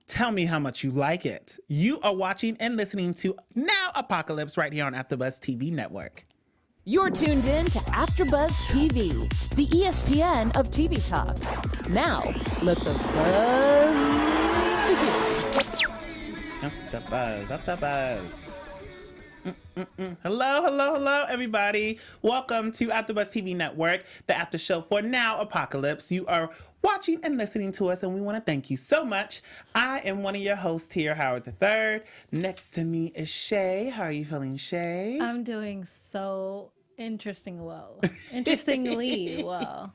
Tell me how much you like it. You are watching and listening to Now Apocalypse right here on AfterBuzz TV Network. You're tuned in to AfterBuzz TV, the ESPN of TV talk. Now, let the buzz begin. AfterBuzz. Hello, everybody. Welcome to AfterBuzz TV Network, the after show for Now Apocalypse. You are watching and listening to us, and we want to thank you so much. I am one of your hosts here, Howard III. Next to me is Chae. How are you feeling, Chae? I'm doing so interestingly well. Interestingly well.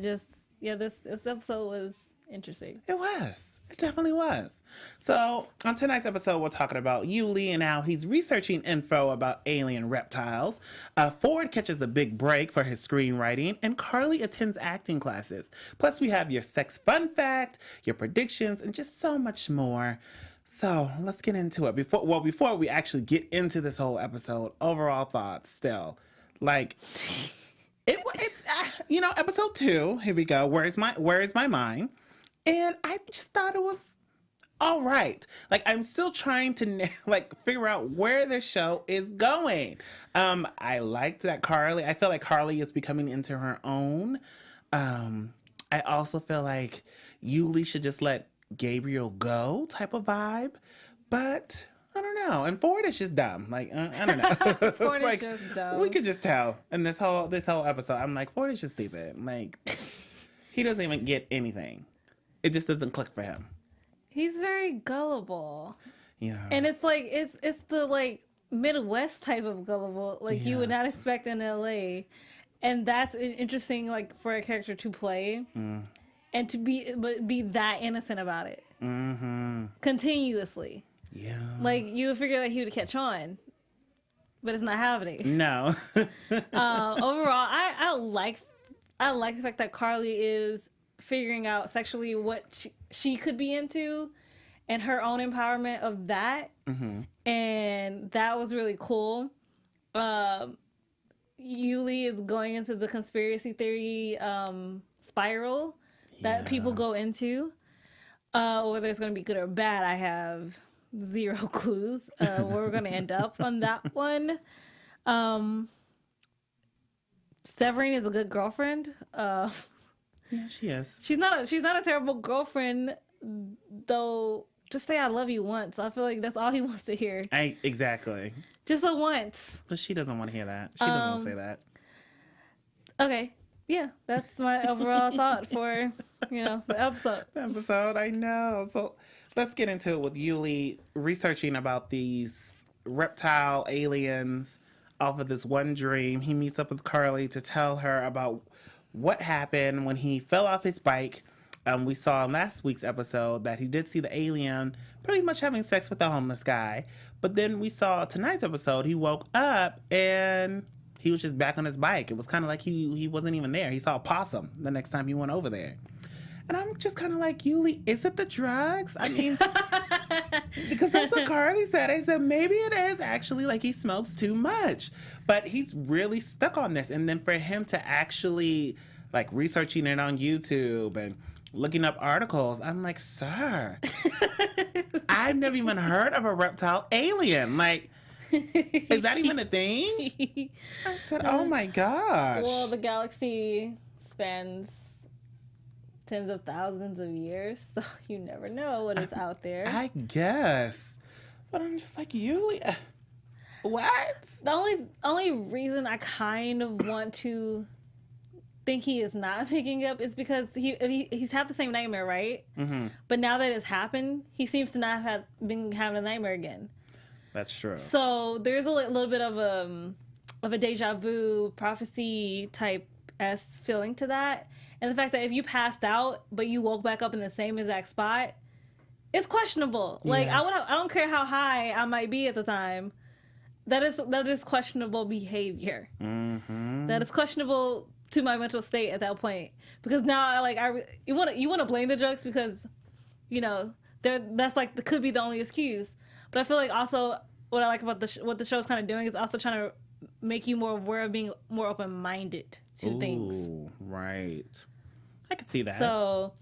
This episode was interesting. It definitely was. So, on tonight's episode, we're talking about Ulysses and how he's researching info about alien reptiles. Ford catches a big break for his screenwriting, and Carly attends acting classes. Plus, we have your sex fun fact, your predictions, and just so much more. So, let's get into it. Before we actually get into this whole episode, overall thoughts still. Like, it's episode 2, here we go. Where is my mind? And I just thought it was all right. Like, I'm still trying to figure out where the show is going. I liked that I feel like Carly is becoming into her own. I also feel like Yuli should just let Gabriel go type of vibe. But I don't know. And Ford is just dumb. Like, I don't know. Ford is just dumb. We could just tell in this whole episode. I'm like, Ford is just stupid. Like, he doesn't even get anything. It just doesn't click for him. He's very gullible. Yeah. And it's like it's the like Midwest type of gullible, like you would not expect in LA. And that's interesting, like, for a character to play and to be that innocent about it. Mm-hmm. Continuously. Yeah. Like, you would figure that he would catch on, but it's not happening. No. Overall, I like the fact that Carly is figuring out sexually what she could be into and her own empowerment of that. Mm-hmm. And that was really cool. Yuli is going into the conspiracy theory spiral that people go into. Whether it's going to be good or bad, I have zero clues where we're going to end up on that one. Severine is a good girlfriend. Yeah, she is. She's not a terrible girlfriend, though. Just say I love you once. I feel like that's all he wants to hear. Exactly. Just a once. But she doesn't want to hear that. She doesn't want to say that. Okay. Yeah, that's my overall thought for, the episode. I know. So let's get into it with Yuli researching about these reptile aliens off of this one dream. He meets up with Carly to tell her about what happened when he fell off his bike. We saw in last week's episode that he did see the alien pretty much having sex with the homeless guy. But then we saw tonight's episode, he woke up and he was just back on his bike. It was kind of like he wasn't even there. He saw a possum the next time he went over there. And I'm just kind of like, Yuli, is it the drugs? I mean, because that's what Carly said. I said, maybe it is actually like he smokes too much. But he's really stuck on this. And then for him to actually, like, researching it on YouTube and looking up articles, I'm like, sir, I've never even heard of a reptile alien. Like, is that even a thing? I said, oh my gosh. Well, the galaxy spans tens of thousands of years, so you never know what is out there. I guess. But I'm just like, Yuli, what? The only reason I kind of want to think he is not picking up is because he's had the same nightmare, right? Mm-hmm. But now that it's happened, he seems to not have been having a nightmare again. That's true. So there's a little bit of a deja vu prophecy type feeling to that. And the fact that if you passed out but you woke back up in the same exact spot, it's questionable. Yeah. Like, I don't care how high I might be at the time. That is questionable behavior. Mm-hmm. That is questionable to my mental state at that point. Because now, like, you want to blame the drugs because, that's like could be the only excuse. But I feel like also what I like about what the show's kind of doing is also trying to make you more aware of being more open-minded to things. Right. I could see that. So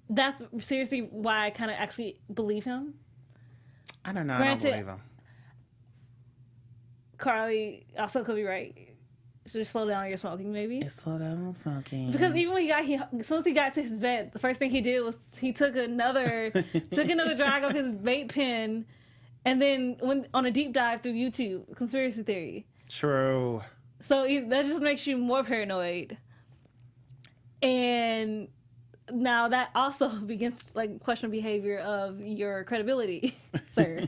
that's seriously why I kind of actually believe him. I don't know. Granted, I don't believe him. Carly also could be right. So just slow down your smoking, maybe. Slow down smoking. Because even when as soon as he got to his bed, the first thing he did was he took another drag of his vape pen, and then went on a deep dive through YouTube conspiracy theory. True. So that just makes you more paranoid. And now that also begins like question behavior of your credibility, sir.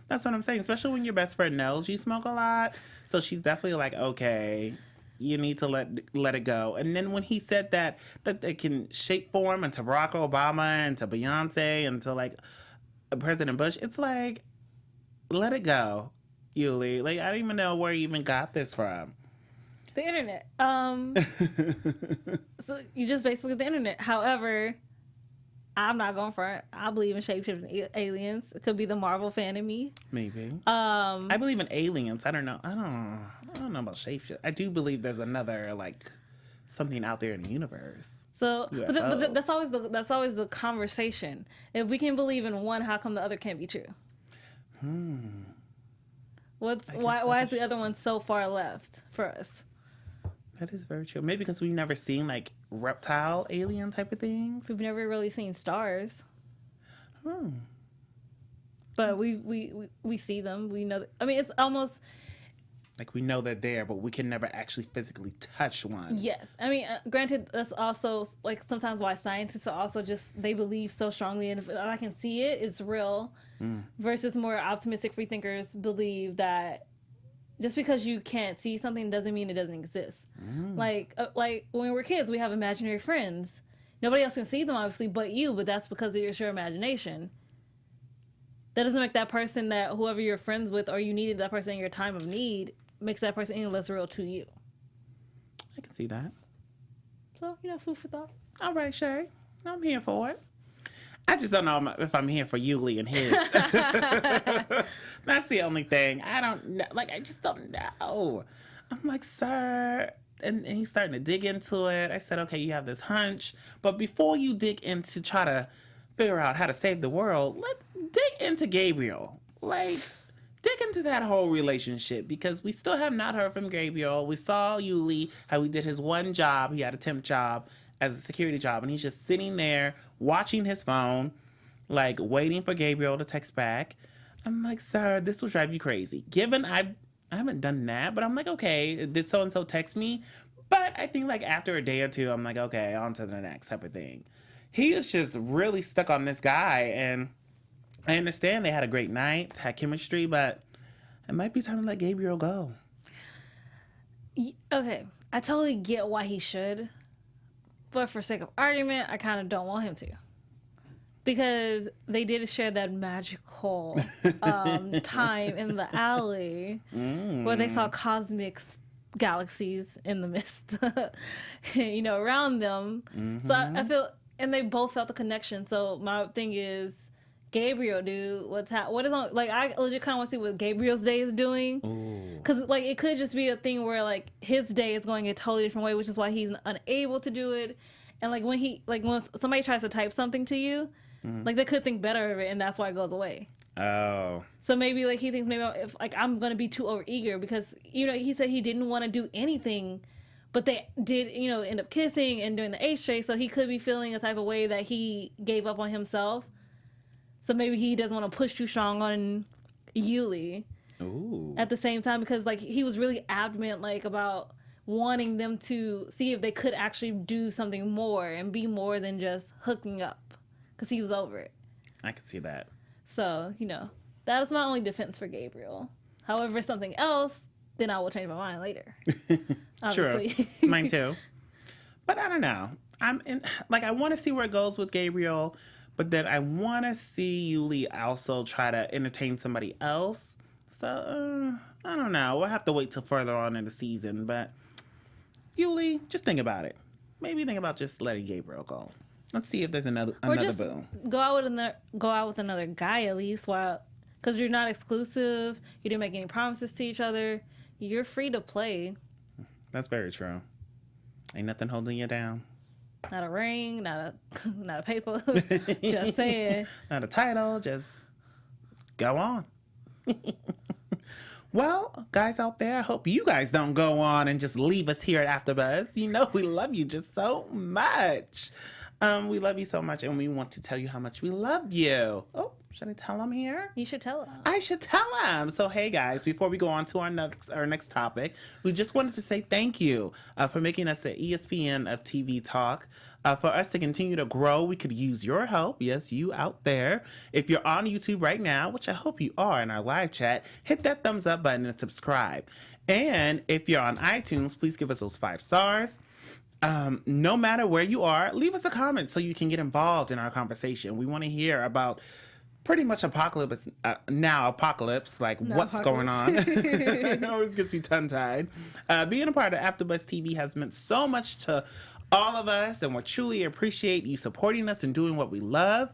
That's what I'm saying. Especially when your best friend knows you smoke a lot. So she's definitely like, okay, you need to let it go. And then when he said that they can shape form into Barack Obama and to Beyonce and to like President Bush, it's like, let it go, Yuli. Like, I don't even know where you even got this from. The internet. So you just basically the internet. However, I'm not going for it. I believe in shape-shifting aliens. It could be the Marvel fan in me. Maybe. I believe in aliens. I don't know. I don't know about shapeshift. I do believe there's another like something out there in the universe. So, but that's always the conversation. If we can believe in one, how come the other can't be true? Why is the other one so far left for us? That is very true. Maybe because we've never seen like reptile alien type of things. We've never really seen stars. But we see them. We know. I mean, it's almost like we know they're there, but we can never actually physically touch one. Yes. I mean, granted, that's also like sometimes why scientists are also just they believe so strongly, and if I can see it, it's real. Versus more optimistic free thinkers believe that just because you can't see something doesn't mean it doesn't exist. Like when we were kids, we have imaginary friends. Nobody else can see them, obviously, but you. But that's because of your imagination. That doesn't make that person that whoever you're friends with or you needed that person in your time of need makes that person any less real to you. I can see that. So, food for thought. All right, Chae. I'm here for it. I just don't know if I'm here for Yuli and his. That's the only thing. I don't know. Like, I just don't know. I'm like, sir. And he's starting to dig into it. I said, okay, you have this hunch. But before you dig into try to figure out how to save the world, let's dig into Gabriel. Like, dig into that whole relationship because we still have not heard from Gabriel. We saw Yuli, how he did his one job. He had a temp job as a security job. And he's just sitting there watching his phone, like waiting for Gabriel to text back. I'm like, sir, this will drive you crazy. Given I haven't done that, but I'm like, okay, did so-and-so text me? But I think like after a day or two, I'm like, okay, on to the next type of thing. He is just really stuck on this guy. And I understand they had a great night, had chemistry, but it might be time to let Gabriel go. Okay, I totally get why he should. But for sake of argument, I kind of don't want him to. Because they did share that magical time in the alley where they saw cosmic galaxies in the mist, around them. So I feel, and they both felt the connection. So my thing is, Gabriel, dude, what is on? Like, I legit kind of want to see what Gabriel's day is doing, because like it could just be a thing where like his day is going a totally different way, which is why he's unable to do it. And like when somebody tries to type something to you, like they could think better of it, and that's why it goes away. Oh. So maybe like he thinks maybe if like I'm gonna be too overeager because he said he didn't want to do anything, but they did end up kissing and doing the H-tray, so he could be feeling a type of way that he gave up on himself. So maybe he doesn't want to push too strong on Yuli. Ooh. At the same time, because like he was really adamant like about wanting them to see if they could actually do something more and be more than just hooking up, because he was over it. I can see that. So that was my only defense for Gabriel. However, something else, then I will change my mind later. True. Mine too. But I don't know. I want to see where it goes with Gabriel. But then I want to see Yuli also try to entertain somebody else. So, I don't know. We'll have to wait till further on in the season. But, Yuli, just think about it. Maybe think about just letting Gabriel go. Let's see if there's another just boo. Go out with another guy at least, because you're not exclusive. You didn't make any promises to each other. You're free to play. That's very true. Ain't nothing holding you down. Not a ring, not a paper. Just saying. Not a title, just go on. Well, guys out there, I hope you guys don't go on and just leave us here at AfterBuzz. You know we love you just so much. We love you so much, and we want to tell you how much we love you. Oh, should I tell them here? You should tell them. I should tell them. So, hey, guys, before we go on to our next topic, we just wanted to say thank you for making us the ESPN of TV talk. For us to continue to grow, we could use your help. Yes, you out there. If you're on YouTube right now, which I hope you are in our live chat, hit that thumbs up button and subscribe. And if you're on iTunes, please give us those 5 stars. No matter where you are, leave us a comment so you can get involved in our conversation. We want to hear about pretty much apocalypse, like what's going on. It always gets me tongue-tied. Being a part of AfterBuzz TV has meant so much to all of us, and we truly appreciate you supporting us and doing what we love.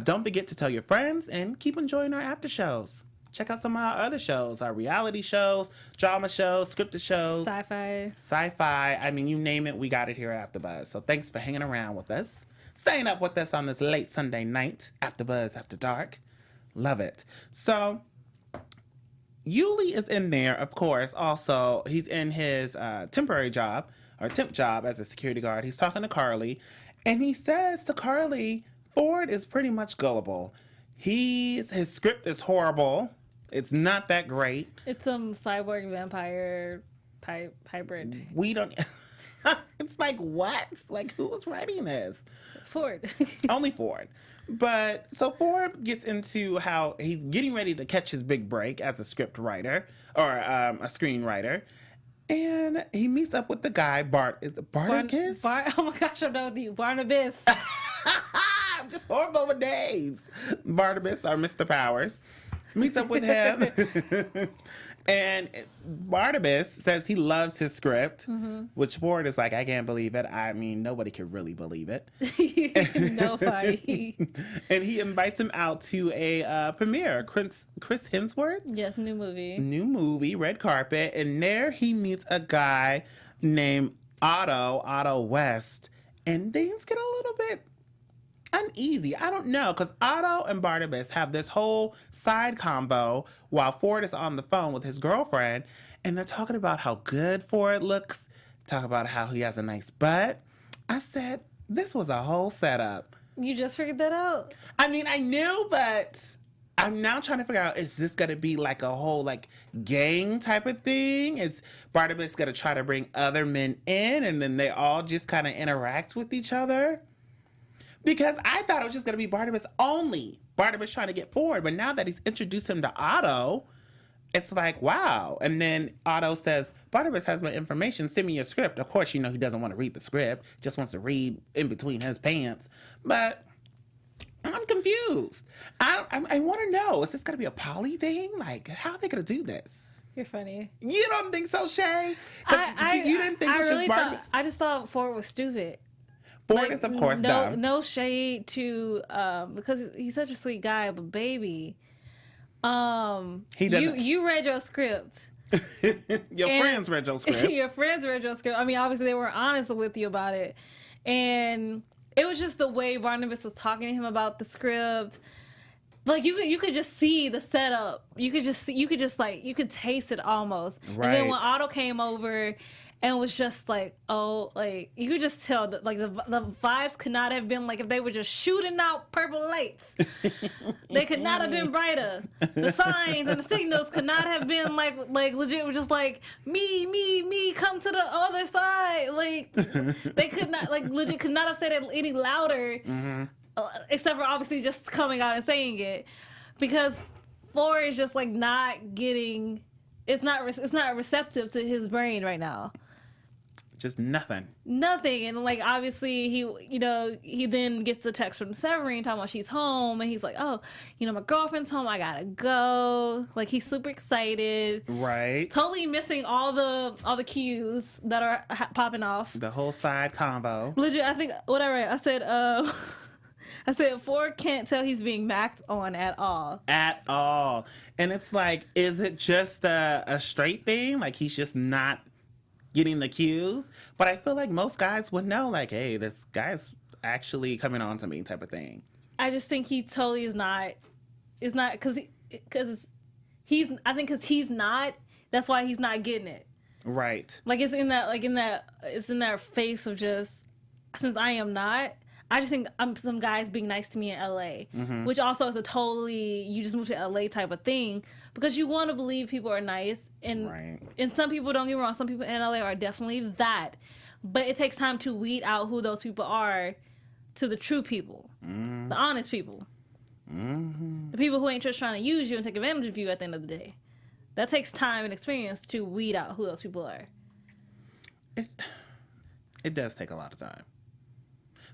Don't forget to tell your friends and keep enjoying our after shows. Check out some of our other shows, our reality shows, drama shows, scripted shows. Sci-fi. I mean, you name it, we got it here at AfterBuzz. So thanks for hanging around with us, staying up with us on this late Sunday night, AfterBuzz After Dark. Love it. So Yuli is in there, of course. Also, he's in his temporary job, or temp job as a security guard. He's talking to Carly, and he says to Carly, Ford is pretty much gullible. His script is horrible. It's not that great. It's some cyborg vampire hybrid. We don't... It's like, what? Like, who was writing this? Ford. Only Ford. But, so Ford gets into how he's getting ready to catch his big break as a script writer, or a screenwriter. And he meets up with the guy, Is it Barnabas? Oh my gosh, I'm done with you. Barnabas. I'm just horrible with names. Barnabas, or Mr. Powers, meets up with him. And Barnabas says he loves his script, which Ford is like, I can't believe it. I mean, nobody can really believe it. Nobody. And he invites him out to a premiere. Chris Hemsworth? Yes, new movie, red carpet. And there he meets a guy named Otto West. And things get a little bit uneasy. I don't know, because Otto and Barnabas have this whole side combo while Ford is on the phone with his girlfriend, and they're talking about how good Ford looks, talk about how he has a nice butt. I said, this was a whole setup. You just figured that out? I mean, I knew, but I'm now trying to figure out, is this going to be like a whole like gang type of thing? Is Barnabas going to try to bring other men in, and then they all just kind of interact with each other? Because I thought it was just going to be Barnabas only. Barnabas trying to get Ford. But now that he's introduced him to Otto, it's like, wow. And then Otto says, Barnabas has my information. Send me your script. Of course, you know, he doesn't want to read the script. Just wants to read in between his pants. But I'm confused. I want to know, is this going to be a poly thing? Like, how are they going to do this? You're funny. You don't think so, Chae? You didn't think it was just Barnabas? I just thought Ford was stupid. Ford is, of course, dumb. No shade to, because he's such a sweet guy, but baby, he doesn't. You read your script. Your friends read your script. Your friends read your script. I mean, obviously they were honest with you about it, and it was just the way Barnabas was talking to him about the script. Like you could just see the setup. You could taste it almost. Right. And then when Otto came over and was just like, oh, like you could just tell that like the vibes could not have been like if they were just shooting out purple lights. They could not have been brighter. The signs and the signals could not have been like legit was just like me, come to the other side. Like they could not legit could not have said it any louder. Mm-hmm. Except for obviously just coming out and saying it, because Ford is just like not getting. It's not receptive to his brain right now. Just nothing. And like obviously he then gets the text from Severine talking about she's home, and he's like, oh, my girlfriend's home. I gotta go. Like he's super excited. Right. Totally missing all the cues that are popping off. The whole side combo. Legit, I think what I wrote. I said Ford can't tell he's being macked on at all. At all. And it's like, is it just a straight thing? Like he's just not getting the cues. But I feel like most guys would know, like, hey, this guy's actually coming on to me type of thing. I just think he totally is not because he's not, that's why he's not getting it. Right. Like it's in that face of just, since I am not, I just think I'm some guys being nice to me in LA, which also is a totally, you just move to LA type of thing because you want to believe people are nice. And some people, don't get me wrong, some people in LA are definitely that. But it takes time to weed out who those people are to the true people, the honest people. The people who ain't just trying to use you and take advantage of you at the end of the day. That takes time and experience to weed out who those people are. It does take a lot of time.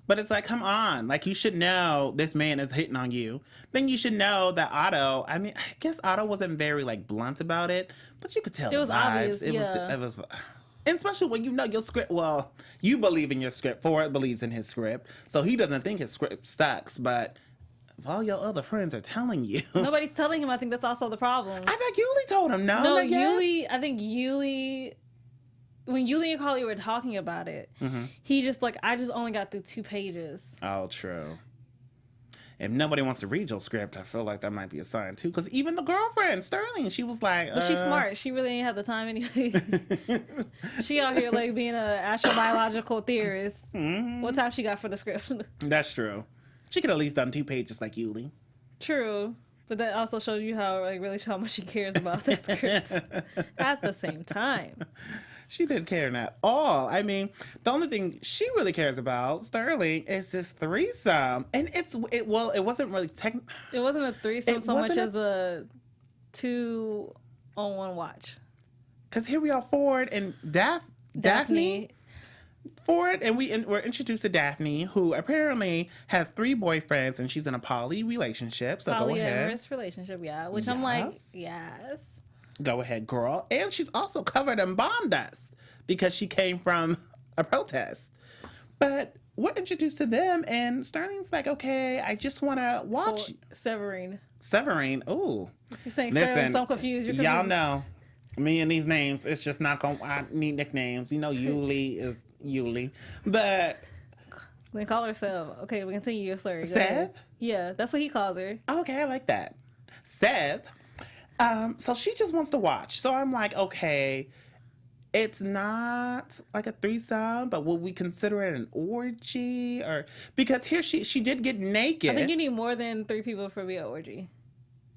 But it's like, come on. Like, you should know this man is hitting on you. Then you should know that Otto, I mean, I guess Otto wasn't very, like, blunt about it. But you could tell it was the vibes. obvious, It was, and especially when you know your script. Well, you believe in your script. Ford believes in his script. So he doesn't think his script sucks. But if all your other friends are telling you. Nobody's telling him. I think that's also the problem. I think Yuli told him, no. No, Yuli, I think Yuli, when Yuli and Carly were talking about it, he just like, I just only got through 2 pages. Oh, true. If nobody wants to read your script, I feel like that might be a sign too. Because even the girlfriend, Sterling, she was like, But she's smart. She really ain't have the time anyway. She out here like being an astrobiological theorist. What time she got for the script? That's true. She could at least done 2 pages like Yuli. True. But that also shows you how, like, really how much she cares about that script at the same time. She didn't care at all. I mean, the only thing she really cares about, Sterling, is this threesome. And it wasn't really It wasn't a threesome so much as a 2-on-1 watch. Because here we are, Ford and Daphne. Ford, and we're introduced to Daphne, who apparently has 3 boyfriends, and she's in a poly relationship. So go ahead. Polyamorous relationship, yeah. Which I'm like, yes. Go ahead, girl. And she's also covered in bomb dust because she came from a protest. But we're introduced to them, and Sterling's like, okay, I just want to watch. Severine. Ooh. You're saying Sterling, so I'm confused. Y'all know, me and these names, it's just not going to, I need nicknames. You know, Yuli is Yuli. But. We call her Sev. Okay, we continue your story. Sev? Yeah, that's what he calls her. Okay, I like that. Sev. So she just wants to watch. So I'm like, okay, it's not like a threesome, but will we consider it an orgy? Or because here she did get naked. I think you need more than 3 people for it to be an orgy.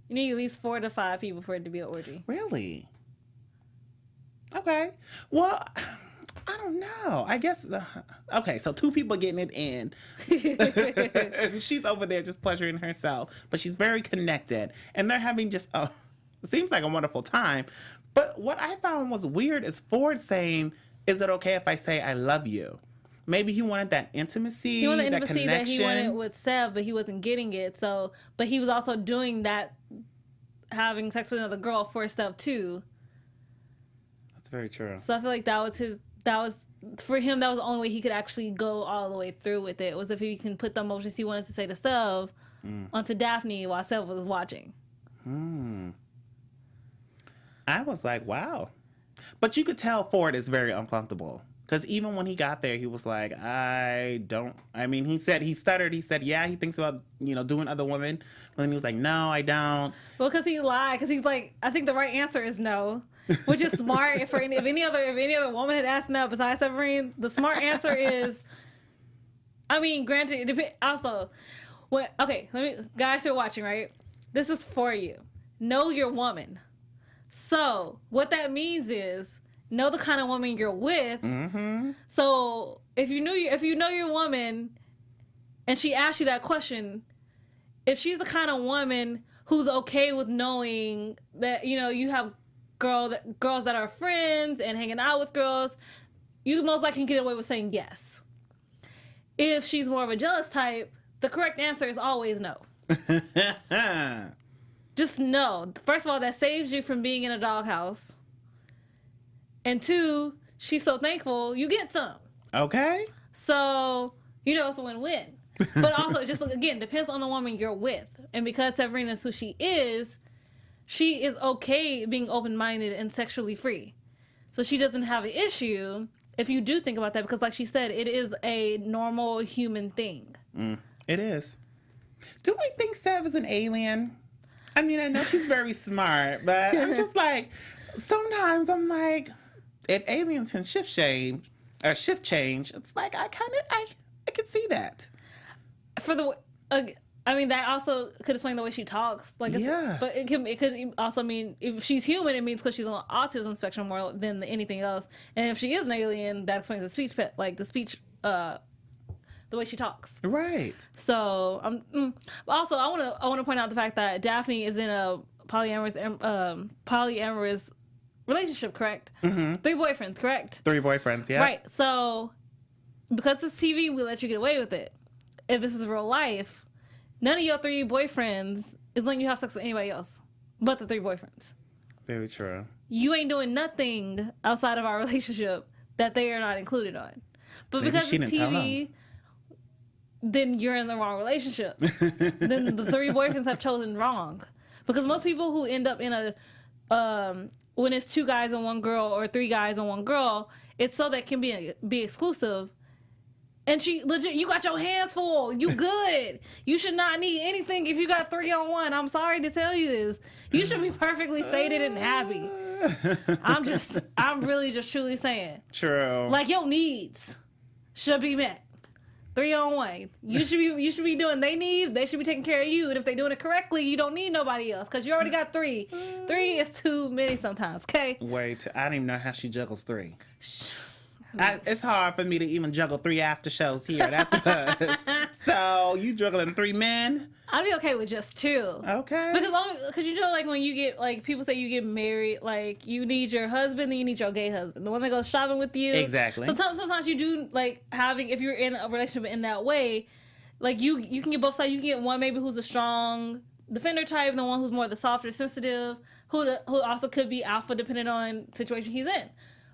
You need at least 4 to 5 people for it to be an orgy. Really? Okay. Well, I don't know. I guess okay, so 2 people getting it in. She's over there just pleasuring herself, but she's very connected, and they're having just it seems like a wonderful time. But what I found was weird is Ford saying, is it okay if I say I love you? Maybe he wanted that intimacy, he wanted the that intimacy connection. that he wanted with Sev, but he wasn't getting it. So, but he was also doing that, having sex with another girl for Sev too. That's very true. So I feel like for him, that was the only way he could actually go all the way through with it, was if he can put the emotions he wanted to say to Sev onto Daphne while Sev was watching. I was like, wow. But you could tell Ford is very uncomfortable. Because even when he got there, he was like, he stuttered. He said, yeah, he thinks about, doing other women. But then he was like, no, I don't. Well, because he lied. Because he's like, I think the right answer is no. Which is smart. If any other woman had asked that besides Severine, the smart answer is, I mean, granted, also, guys who are watching, right? This is for you. Know your woman. So what that means is know the kind of woman you're with. So if you know your woman, and she asks you that question, if she's the kind of woman who's okay with knowing that you have girls that are friends and hanging out with girls, you most likely can get away with saying yes. If she's more of a jealous type, the correct answer is always no. Just know. First of all, that saves you from being in a doghouse. And 2, she's so thankful you get some. Okay. So, it's a win-win. But also, just again, depends on the woman you're with. And because Severina is who she is okay being open-minded and sexually free. So she doesn't have an issue if you do think about that, because like she said, it is a normal human thing. It is. Do we think Sev is an alien? I mean, I know she's very smart, but I'm just like, sometimes I'm like, if aliens can shift change, it's like I could see that. For the, I mean, that also could explain the way she talks. Like, Yes. But it could also mean if she's human, it means because she's on the autism spectrum more than anything else. And if she is an alien, that explains the speech, the way she talks. Right. So, also I want to point out the fact that Daphne is in a polyamorous relationship, correct? 3 boyfriends, correct? 3 boyfriends, yeah. Right. So, because it's TV, we let you get away with it. If this is real life, none of your 3 boyfriends is letting you have sex with anybody else but the 3 boyfriends. Very true. You ain't doing nothing outside of our relationship that they are not included on. But Maybe because she it's didn't tell TV, then you're in the wrong relationship. Then the 3 boyfriends have chosen wrong. Because most people who end up in a when it's 2 guys and 1 girl or 3 guys and 1 girl, it's so that it can be exclusive. And she legit, you got your hands full. You good. You should not need anything if you got 3-on-1. I'm sorry to tell you this. You should be perfectly sated and happy. I'm really just truly saying. True. Like, your needs should be met. 3-on-1. You should be doing their needs. They should be taking care of you. And if they're doing it correctly, you don't need nobody else because you already got 3. 3 is too many sometimes. Okay. Wait, I don't even know how she juggles 3. It's hard for me to even juggle 3 after shows here at AfterBuzz. So you juggling 3 men? I'd be okay with just 2. Okay. Because you know, like when you get, like people say you get married, like you need your husband, then you need your gay husband, the one that goes shopping with you. Exactly. Sometimes you do like having, if you're in a relationship in that way, like you can get both sides. You can get one maybe who's a strong defender type, and the one who's more the softer, sensitive, who also could be alpha depending on the situation he's in.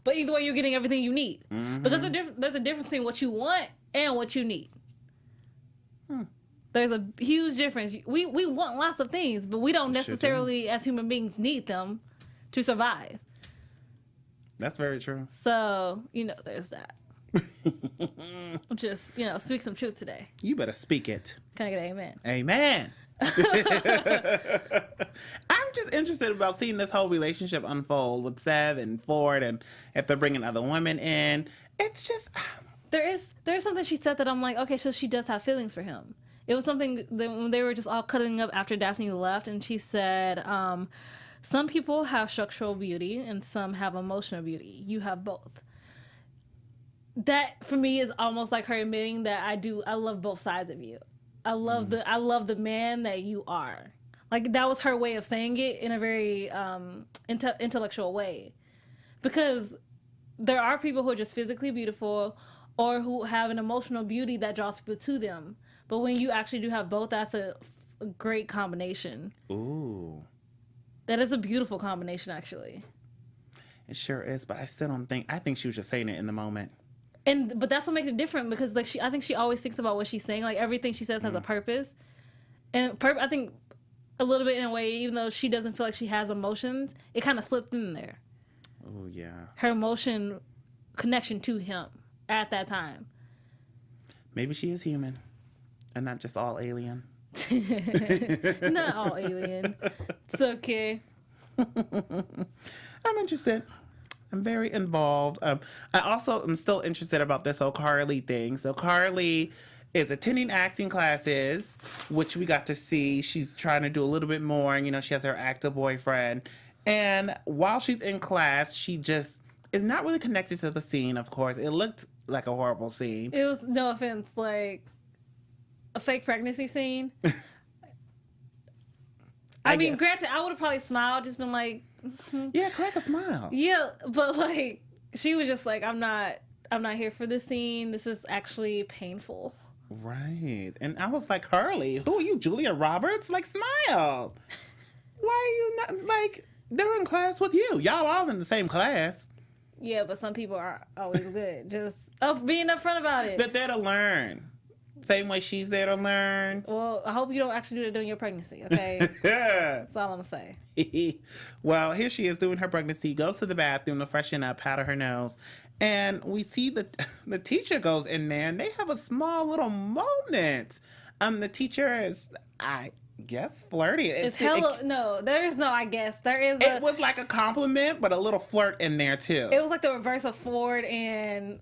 But either way, you're getting everything you need. Because there's a difference between what you want and what you need. There's a huge difference. We want lots of things, but we don't necessarily, as human beings, need them to survive. That's very true. So, there's that. Just, speak some truth today. You better speak it. Can I get an amen? Amen. I'm just interested about seeing this whole relationship unfold with Sev and Ford, and if they're bringing other women in. It's just there's something she said that I'm like, okay, so she does have feelings for him. It was something that when they were just all cuddling up after Daphne left, and she said, some people have structural beauty and some have emotional beauty. You have both. That for me is almost like her admitting that I love both sides of you. I love the man that you are. Like, that was her way of saying it in a very intellectual way. Because there are people who are just physically beautiful or who have an emotional beauty that draws people to them. But when you actually do have both, that's a great combination. Ooh. That is a beautiful combination, actually. It sure is, but I think she was just saying it in the moment. But that's what makes it different, because I think she always thinks about what she's saying. Like, everything she says has a purpose. And I think a little bit in a way, even though she doesn't feel like she has emotions, it kind of slipped in there. Oh, yeah. Her emotion connection to him at that time. Maybe she is human and not just all alien. Not all alien. It's okay. I'm interested. I'm very involved. I also am still interested about this whole Carly thing. So Carly is attending acting classes, which we got to see. She's trying to do a little bit more. And, she has her actor boyfriend. And while she's in class, she just is not really connected to the scene, of course. It looked like a horrible scene. It was, no offense, like a fake pregnancy scene. I mean, granted, I would have probably smiled, just been like, yeah, crack a smile. Yeah, but like, she was just like, I'm not here for this scene. This is actually painful. Right. And I was like, Carly, who are you, Julia Roberts? Like, smile. Why are you not, like, they're in class with you. Y'all all in the same class. Yeah, but some people are always good. Just being upfront about it. They're there to learn. Same way she's there to learn. Well, I hope you don't actually do that during your pregnancy, okay? That's all I'm gonna say. Well, here she is doing her pregnancy, goes to the bathroom to freshen up, powder her nose, and we see the teacher goes in there, and they have a small little moment. The teacher is, I guess, flirty. No, there is no, I guess. There is It was like a compliment, but a little flirt in there, too. It was like the reverse of Ford and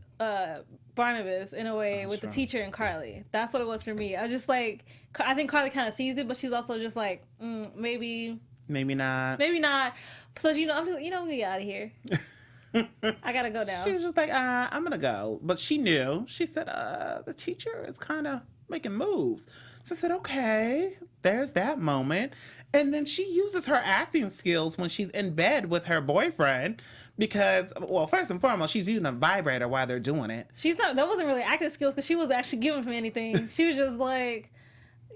Barnabas, in a way, with the teacher and Carly. That's what it was for me. I was just like, I think Carly kind of sees it, but she's also just like, maybe not. So, I'm just, I'm gonna get out of here. I gotta go now. She was just like, I'm gonna go. But she knew. She said, the teacher is kind of making moves. So I said, okay, there's that moment. And then she uses her acting skills when she's in bed with her boyfriend because, well, first and foremost, she's using a vibrator while they're doing it. That wasn't really acting skills because she wasn't actually giving him anything. She was just like,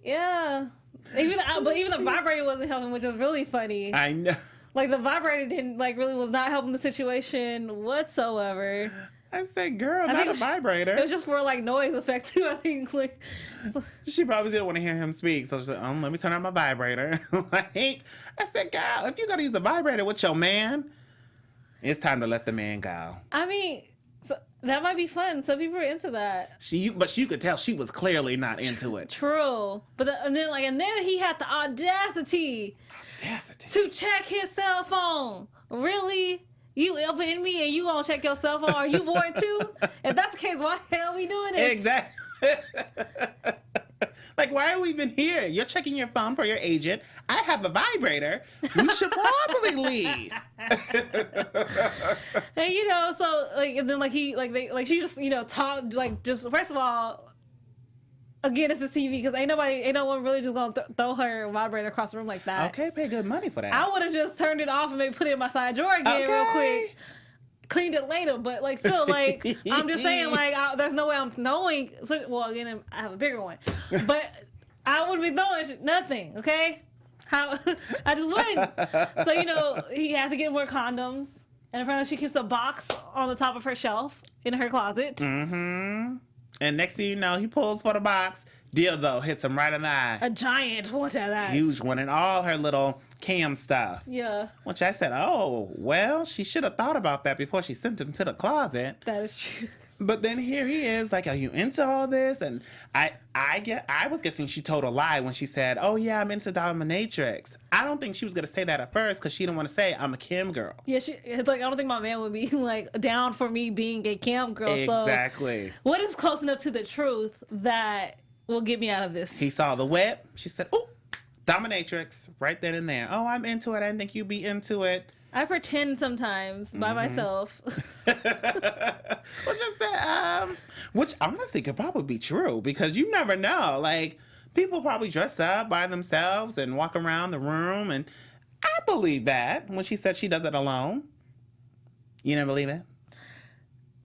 yeah. But even the vibrator wasn't helping, which was really funny. I know. Like, the vibrator really was not helping the situation whatsoever. I said, girl, not a vibrator. It was just for, noise effect, too, I think. She probably didn't want to hear him speak, so she said, let me turn on my vibrator. I said, girl, if you're going to use a vibrator with your man, it's time to let the man go. I mean, that might be fun. Some people are into that. But you could tell she was clearly not into it. True. But and then he had the audacity to check his cell phone. Really? You up in me and you gonna check your cell phone? Are you bored too? If that's the case, why the hell are we doing this? Exactly. Like, why are we even here? You're checking your phone for your agent. I have a vibrator. We should probably leave. And so and then she just talked just first of all. Again, it's the TV because ain't no one really just gonna throw her vibrator across the room like that. Okay, pay good money for that. I would have just turned it off and maybe put it in my side drawer again real quick. Cleaned it later, but still, I'm just saying, there's no way I'm knowing. Well, again, I have a bigger one, but I wouldn't be throwing nothing. Okay, I just wouldn't. So he has to get more condoms, and apparently she keeps a box on the top of her shelf in her closet. Mm-hmm. And next thing you know, he pulls for the box. Dildo hits him right in the eye. A giant one of that. Huge one, and all her little cam stuff. Yeah. Which I said, oh, well, she should have thought about that before she sent him to the closet. That is true. But then here he is, like, are you into all this? And I was guessing she told a lie when she said, oh, yeah, I'm into dominatrix. I don't think she was going to say that at first because she didn't want to say, I'm a Kim girl. Yeah, I don't think my man would be, down for me being a Kim girl. Exactly. So what is close enough to the truth that will get me out of this? He saw the whip. She said, oh, dominatrix, right then and there. Oh, I'm into it. I didn't think you'd be into it. I pretend sometimes by myself. Which honestly could probably be true because you never know. Like, people probably dress up by themselves and walk around the room, and I believe that when she said she does it alone. You don't believe it?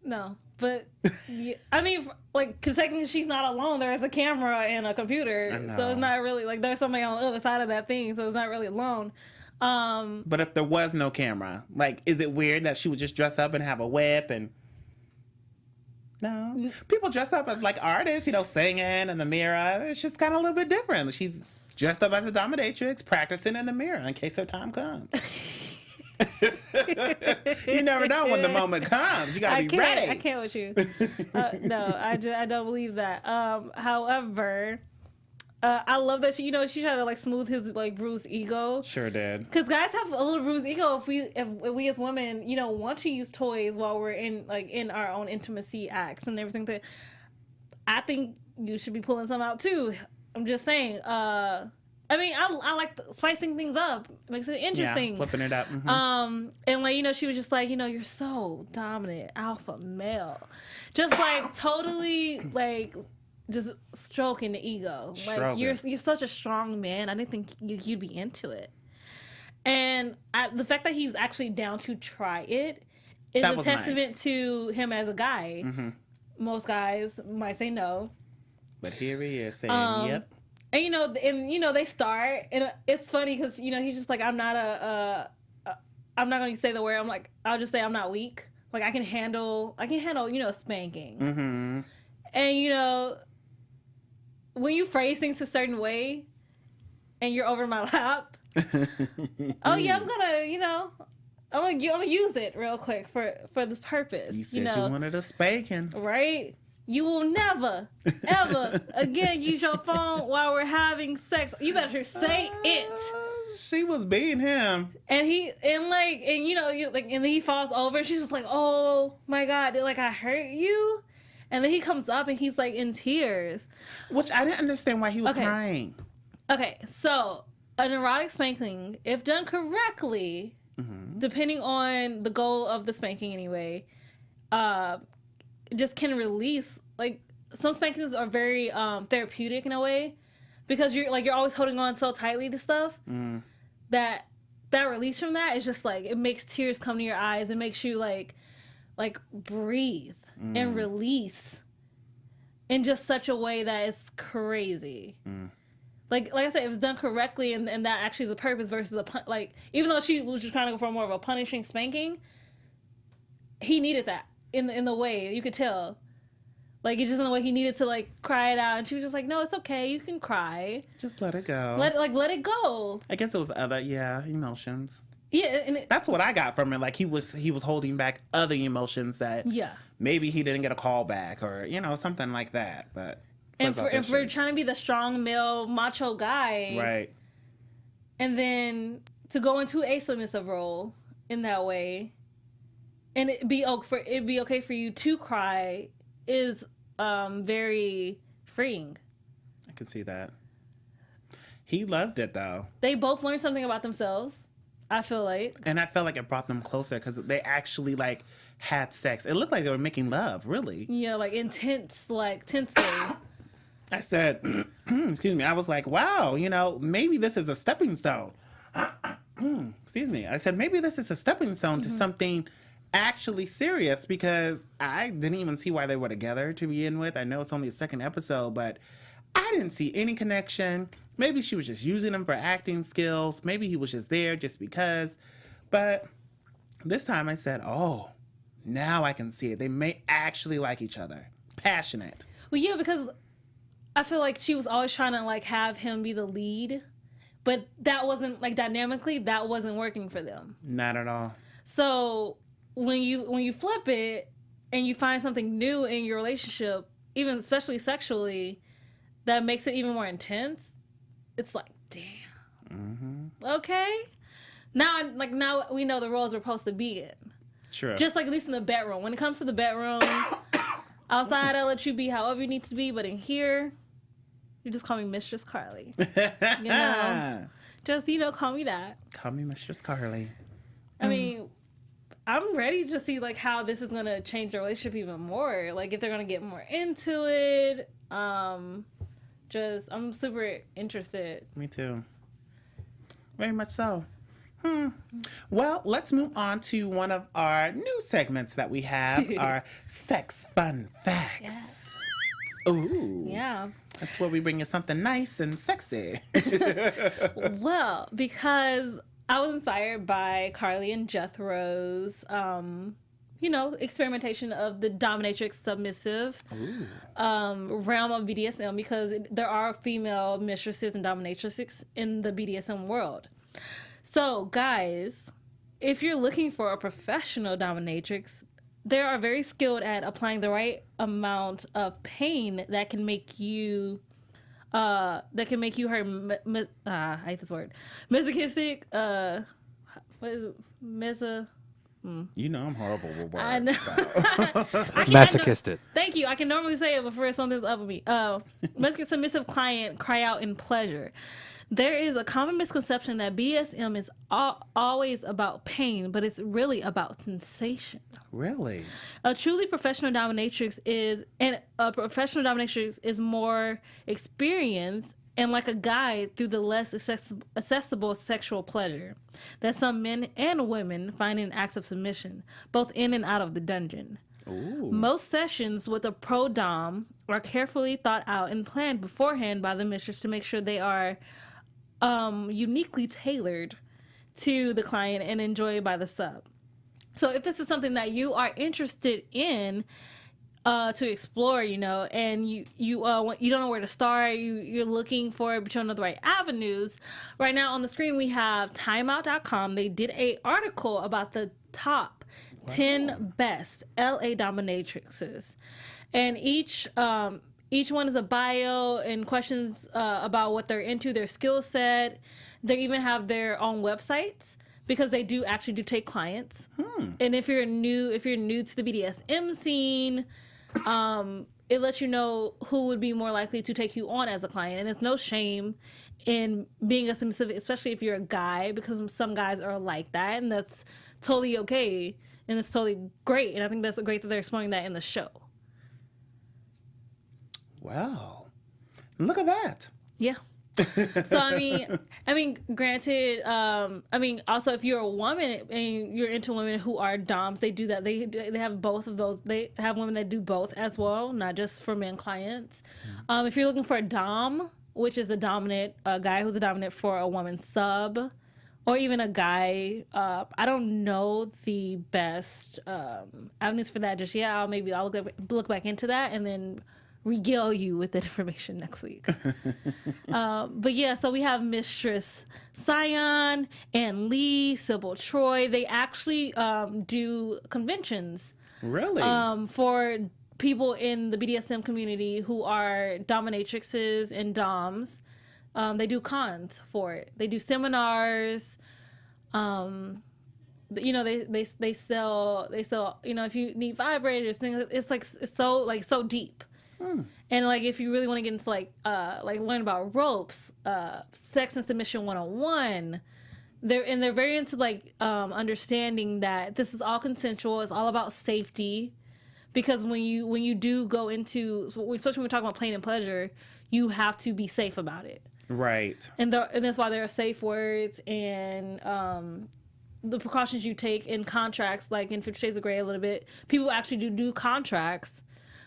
No, but yeah, I mean, because technically she's not alone. There is a camera and a computer, so it's not really there's somebody on the other side of that thing, so it's not really alone. But if there was no camera, is it weird that she would just dress up and have a whip and... No. People dress up as artists, singing in the mirror. It's just kind of a little bit different. She's dressed up as a dominatrix, practicing in the mirror in case her time comes. You never know when the moment comes. You gotta be ready. I can't with you. No, I don't believe that. However... I love that she tried to smooth his bruised ego. Sure did. Because guys have a little bruised ego if we as women want to use toys while we're in our own intimacy acts and everything. I think you should be pulling some out too. I'm just saying. I like spicing things up. It makes it interesting. Yeah, flipping it up. Mm-hmm. And she was just you're so dominant, alpha male, just totally just stroking the ego. You're such a strong man. I didn't think you'd be into it. And the fact that he's actually down to try it is a testament to him as a guy. Mm-hmm. Most guys might say no. But here he is saying, yep. And they start, and it's funny because he's just I'm not I'm not going to say the word. I'll just say I'm not weak. I can handle a spanking. Mm-hmm. And when you phrase things a certain way and you're over my lap, oh yeah, I'm gonna use it real quick for this purpose. You said you wanted a spanking. Right? You will never, ever again use your phone while we're having sex. You better say it. She was beating him. And then he falls over and she's just like, oh my God, like I hurt you? And then he comes up and he's like in tears. Which I didn't understand why he was crying. Okay, so an erotic spanking, if done correctly, depending on the goal of the spanking anyway, just can release, like, some spankings are very therapeutic in a way, because you're always holding on so tightly to stuff that release from that is just like, it makes tears come to your eyes. It makes you like breathe and release in just such a way that is crazy. Like I said, if it's done correctly and that actually is the purpose versus even though she was just trying to go for more of a punishing spanking, he needed that in the way, you could tell. Like, it's just in the way he needed to, like, cry it out. And she was just like, no, it's okay. You can cry. Just let it go. Let it go. I guess it was other, emotions. Yeah. And that's what I got from it. Like, he was holding back other emotions that maybe he didn't get a call back or, something like that. But and for trying to be the strong male macho guy. Right. And then to go into a submissive role in that way. And it'd be okay for you to cry is very freeing. I can see that. He loved it though. They both learned something about themselves, I feel like. And I felt like it brought them closer because they actually like had sex. It looked like they were making love, really. Yeah, like intense, like tensely. I said, excuse me, I was like, wow, maybe this is a stepping stone. Excuse me. I said, maybe this is a stepping stone to something actually serious, because I didn't even see why they were together to begin with. I know it's only the second episode, but I didn't see any connection. Maybe she was just using him for acting skills. Maybe he was just there just because. But this time I said, oh, now I can see it. They may actually like each other. Passionate. Well, yeah, because I feel like she was always trying to like have him be the lead, but that wasn't, like, dynamically, that wasn't working for them. Not at all. So when you flip it and you find something new in your relationship, even especially sexually, that makes it even more intense, it's like, damn. Okay. Now we know the roles we're supposed to be in. True. Just like at least in the bedroom. When it comes to the bedroom, outside I'll let you be however you need to be, but in here, you just call me Mistress Carly. Just, call me that. Call me Mistress Carly. I mean, I'm ready to see like how this is gonna change the relationship even more. Like if they're gonna get more into it. I'm super interested. Me too. Very much so. Well, let's move on to one of our new segments that we have, our sex fun facts. Yes. Ooh. Yeah. That's where we bring you something nice and sexy. Well, because I was inspired by Carly and Jethro's, experimentation of the dominatrix submissive realm of BDSM, because there are female mistresses and dominatrixes in the BDSM world. So, guys, if you're looking for a professional dominatrix, they are very skilled at applying the right amount of pain that can make you her I hate this word, masochistic. What is it? I'm horrible with words. I know. Masochistic. Thank you. I can normally say it before something's up with me. Masochistic submissive client cry out in pleasure. There is a common misconception that BDSM is always about pain, but it's really about sensation. Really? A truly professional dominatrix is more experienced and like a guide through the less accessible sexual pleasure that some men and women find in acts of submission, both in and out of the dungeon. Ooh. Most sessions with a pro dom are carefully thought out and planned beforehand by the mistress to make sure they are uniquely tailored to the client and enjoyed by the sub. So if this is something that you are interested in, to explore, you know, and you don't know where to start. You're looking for it, but you don't know the right avenues. Right now on the screen we have timeout.com. They did a article about the top 10 best LA dominatrixes, and each one is a bio and questions about what they're into, their skill set. They even have their own websites because they do take clients. And if you're new to the BDSM scene, it lets you know who would be more likely to take you on as a client. And there's no shame in being a specific, especially if you're a guy, because some guys are like that, and that's totally okay, and it's totally great. And I think that's great that they're exploring that in the show. Well, look at that. Yeah. So I mean, granted, also if you're a woman and you're into women who are doms, they do that. They have both of those. They have women that do both as well, not just for men clients. If you're looking for a dom, which is a guy who's a dominant for a woman sub, or even a guy, I don't know the best avenues for that just yet. I'll look back into that and then regale you with that information next week. But yeah, so we have Mistress Scion, Ann Lee, Sybil Troy. They actually do conventions. Really? For people in the BDSM community who are dominatrixes and doms. They do cons for it. They do seminars. You know, they sell, you know, if you need vibrators, things, it's so deep. And like if you really want to get into like learn about ropes, sex and submission 101, they're very into like understanding that this is all consensual. It's all about safety, because when you do go into, especially when we're talking about pain and pleasure, you have to be safe about it. Right. And that's why there are safe words and the precautions you take in contracts, like in 50 Shades of Grey a little bit. People actually do contracts.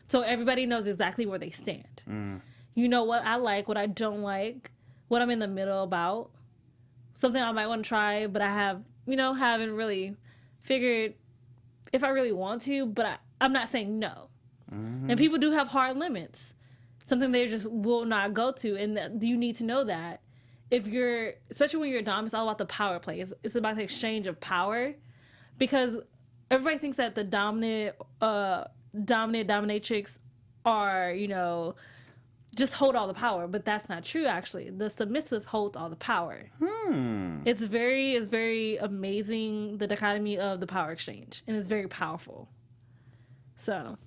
So everybody knows exactly where they stand. You know what I like, what I don't like, what I'm in the middle about. Something I might want to try, but I haven't really figured if I really want to, but I'm not saying no. And people do have hard limits. Something they just will not go to. And that you need to know that. Especially when you're a dom, it's all about the power play. It's about the exchange of power. Because everybody thinks that the dominatrix are, you know, just hold all the power, but that's not true. Actually, the submissive holds all the power. It's very amazing, the dichotomy of the power exchange, and it's very powerful. So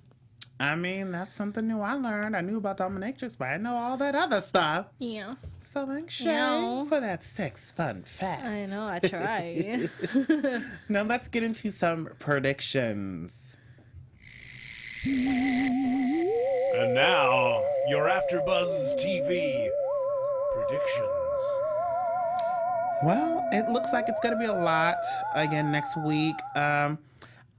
I mean, that's something new I learned. I knew about dominatrix, but I know all that other stuff. yeah, So thanks, Chae, for that sex fun fact. I know, I try. Now let's get into some predictions. And now, your AfterBuzz TV predictions. Well, it looks like it's going to be a lot again next week.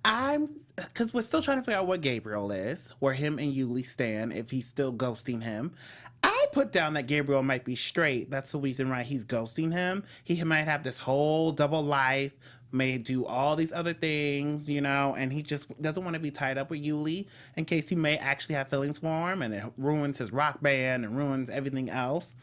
Because we're still trying to figure out what Gabriel is, where him and Yuli stand, if he's still ghosting him. I put down that Gabriel might be straight. That's the reason why he's ghosting him. He might have this whole double life, may do all these other things, you know, and he just doesn't want to be tied up with Yuli in case he may actually have feelings for him, and it ruins his rock band and ruins everything else.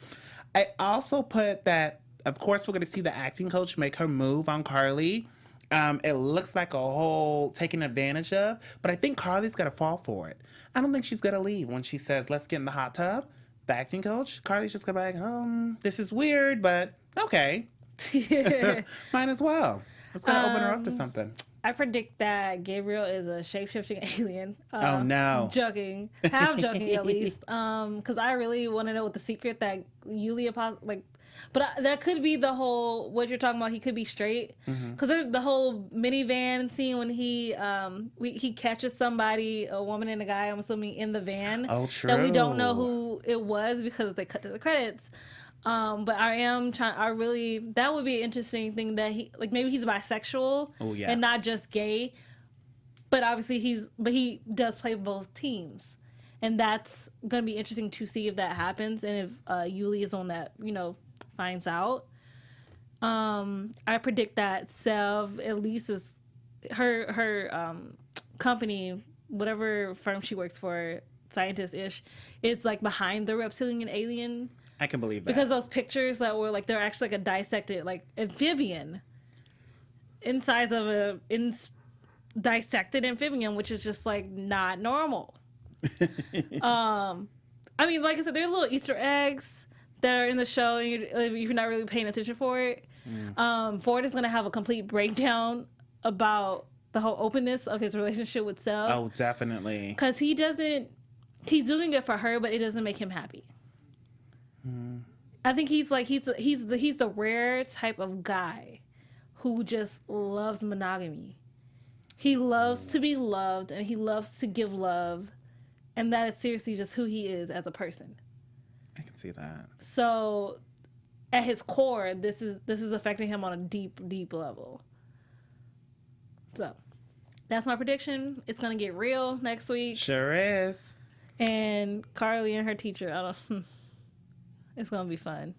I also put that, of course, we're going to see the acting coach make her move on Carly. It looks like a whole taken advantage of, but I think Carly's going to fall for it. I don't think she's going to leave when she says, let's get in the hot tub. The acting coach, Carly's just going to be like, this is weird, but okay. Might as well. It's going to open her up to something. I predict that Gabriel is a shape-shifting alien. Oh, no. Joking. Half joking, at least. Because I really want to know what the secret that Yulia, but that could be the whole, what you're talking about, he could be straight. Because there's the whole minivan scene when he catches somebody, a woman and a guy, I'm assuming, in the van. Oh, true. That we don't know who it was because they cut to the credits. But that would be an interesting thing that maybe he's bisexual. Oh, yeah. And not just gay. But obviously he does play both teams. And that's going to be interesting to see if that happens and if Yuli is on that, finds out. I predict that Sev, Ulysses, her company whatever firm she works for, scientist-ish, is like behind the reptilian and alien. I can believe that. Because those pictures that were like, they're actually like a dissected, like amphibian inside of a dissected amphibian, which is just like not normal. I mean, like I said, there's little Easter eggs that are in the show, and you're not really paying attention for it. Ford is going to have a complete breakdown about the whole openness of his relationship with Sel. Oh, definitely. Because he's doing it for her, but it doesn't make him happy. I think he's the rare type of guy who just loves monogamy. He loves to be loved, and he loves to give love, and that is seriously just who he is as a person. I can see that. So, at his core, this is affecting him on a deep, deep level. So, that's my prediction. It's gonna get real next week. Sure is. And Carly and her teacher, it's gonna be fun.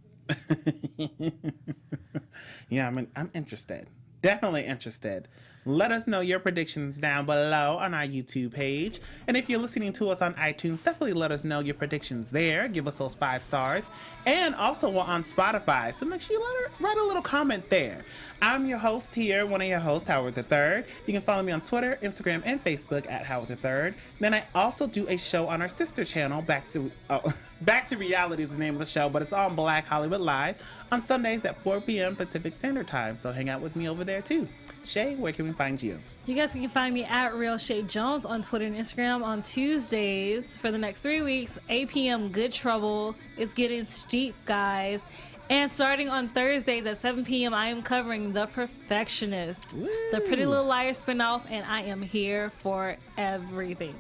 Yeah, I'm interested. Definitely interested. Let us know your predictions down below on our YouTube page. And if you're listening to us on iTunes, definitely let us know your predictions there. Give us those 5 stars. And also we're on Spotify, so make sure you write a little comment there. I'm your host here, one of your hosts, Howard III. You can follow me on Twitter, Instagram, and Facebook at Howard III. Then I also do a show on our sister channel, Back to Reality is the name of the show, but it's on Black Hollywood Live on Sundays at 4 p.m. Pacific Standard Time. So hang out with me over there too. Chae, where can we find you? You guys can find me at Real Chae Jones on Twitter and Instagram on Tuesdays for the next 3 weeks. 8 p.m. Good Trouble. It's getting steep, guys. And starting on Thursdays at 7 p.m., I am covering The Perfectionist, Woo! the Pretty Little Liars spinoff, and I am here for everything.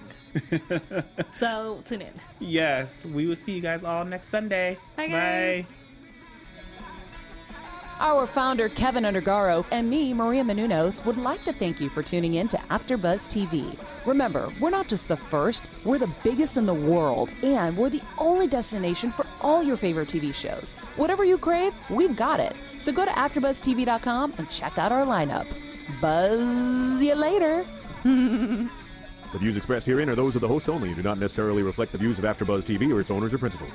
So tune in. Yes, we will see you guys all next Sunday. Bye, guys. Bye. Our founder, Keven Undergaro, and me, Maria Menounos, would like to thank you for tuning in to AfterBuzz TV. Remember, we're not just the first, we're the biggest in the world, and we're the only destination for all your favorite TV shows. Whatever you crave, we've got it. So go to AfterBuzzTV.com and check out our lineup. Buzz you later. The views expressed herein are those of the hosts only and do not necessarily reflect the views of AfterBuzz TV or its owners or principals.